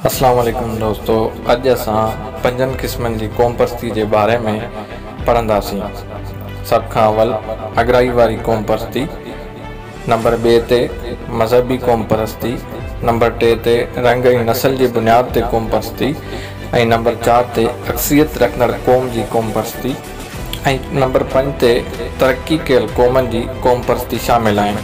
अस्सलाम वालेकुम दोस्तों, अज असां पंजन किस्मन की कौम परस्ती के बारे में पढ़ंदासीं। सब खां अवल अगराई वारी कौम परस्ती, नंबर 2 ते मजहबी कौम परस्ती, नंबर 3 ते रंग ऐं नस्ल की बुनियाद ते कौम परस्ती, ऐं नंबर 4 ते अक्सियत रखंदड़ कौम की कौम परस्ती, ऐं नंबर 5 ते तरक्की कयल कौमन की कौम परस्ती शामिल आहिनि।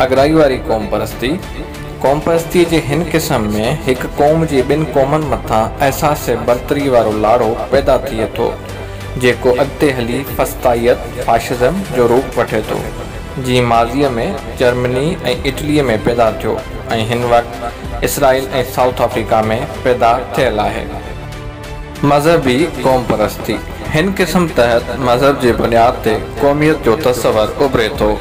अगराई वारी कौम परस्ती जे हिन क़िस्म में एक कौम जी ॿिन क़ौमन मथां एहसास बरतरी वारो लाड़ो पैदा थिए थो, जेको अॻिते हली फस्तायत फाशिज़म जो रूप वठे थो, जी माज़ीअ में जर्मनी ऐं इटली में पैदा थियो ऐं हिन वक़्तु इसराइल ऐं साउथ अफ्रीका में पैदा थियल आहे। मज़हबी कौम परस्ती हिन क़िस्म तहत मज़हब जी बुनियाद ते क़ौमियत जो तस्वर उभरे थो,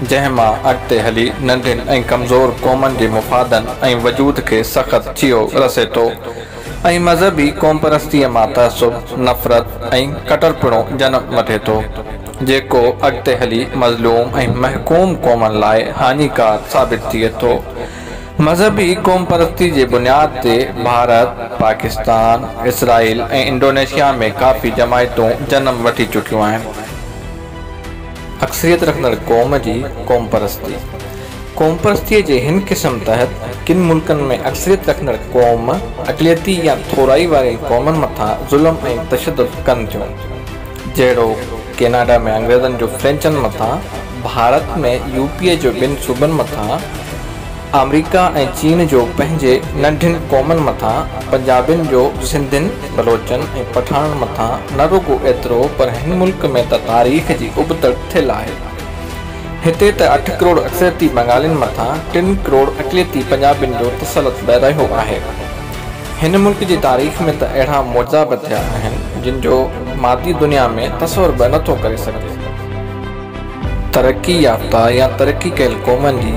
जंहिंमां अॻिते हली नंढिन ऐं कमज़ोर क़ौमनि जे मुफ़ादनि ऐं वजूद खे सख़्त छियो रसे थो, ऐं मज़हबी कौम परस्तीअ मां तअसुब, नफ़रत ऐं कटरपिणो जनम वठे थो, जेको अॻिते हली मज़लूम ऐं महकूम क़ौमनि लाइ हानिकार साबित थिए थो। मज़हबी कौम परस्ती जे बुनियाद ते भारत, पाकिस्तान, इसराइल ऐं इंडोनेशिया में काफ़ी जमायतूं जनम वठी चुकियूं आहिनि। अक्सरियत रखंदड़ कौम जी कौम परस्तीअ जे हिन क़िस्म तहत किन मुल्कनि में अक्सरियत रखंदड़ कौम अक़लियती या थोराई वारी क़ौमनि मथां ज़ुल्म ऐं तशद्दुद कनि थियूं, जहिड़ो कैनेडा में अंग्रेज़नि जो फ्रेंचनि मथां, भारत में यूपीअ जो ॿिनि सूबनि मथां, अमरीका ऐं चीन जो पंहिंजे नंढिन क़ौमनि मथां, पंजाबिन जो सिंधियुनि, बलोचनि ऐं पठाननि मथां, न रुगो एतिरो पर हिन मुल्क में त तारीख़ जी उबतड़ थियल आहे। हिते त 8 करोड़ अक्सरियती बंगालिन मथां 3 करोड़ अक़लियती पंजाबिन जो तसलुत रहियो आहे। हिन मुल्क जी तारीख़ में त अहिड़ा मौजा बि थिया आहिनि जिन जो मादी दुनिया में तसवुर बि नथो करे सघे। तरक्की याफ़्ता या तरक्की कयल क़ौमनि जी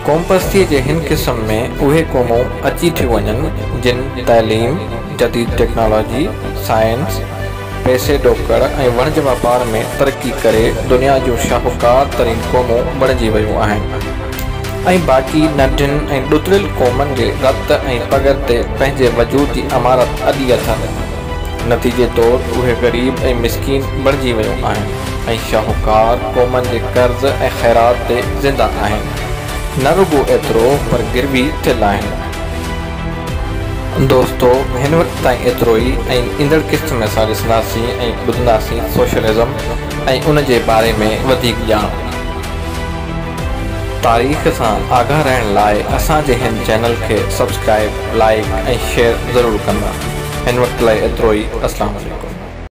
कौम परस्तीअ जे हिन क़िस्म में उहे क़ौमूं अची थियूं वञनि जिन तइलीम, जदीद टेक्नोलॉजी, साइंस, पैसे ॾोकड़ ऐं वणज वापार में तरक्की करे दुनिया जूं शाहूकार तरीन क़ौमूं बणिजी वियूं आहिनि, ऐं बाक़ी नंढिन ऐं ॾुतरियल क़ौमनि जे रत ऐं पगर ते पंहिंजे वजूद जी अमारत अॾी अथनि। नतीजे तौरु उहे ग़रीब ऐं मिसकीन बणिजी वियूं आहिनि ऐं शाहूकार क़ौमनि जे कर्ज़ ऐं ख़ैरात ते ज़िंदा आहिनि। न रुगो एतिरो पर गिरवी थियल आहिनि। दोस्तो, हिन वक़्त ताईं एतिरो ई, ऐं ईंदड़ क़िस्त में असां ॾिसंदासीं ऐं ॿुधंदासीं सोशलिज़म ऐं उन जे बारे में वधीक ॼाण। तारीख़ सां आगाह रहण लाइ असांजे हिन चैनल खे सब्सक्राइब, लाइक ऐं शेयर ज़रूरु कंदा। हिन वक़्त लाइ एतिरो ई। अस्सलामु अलैकुम।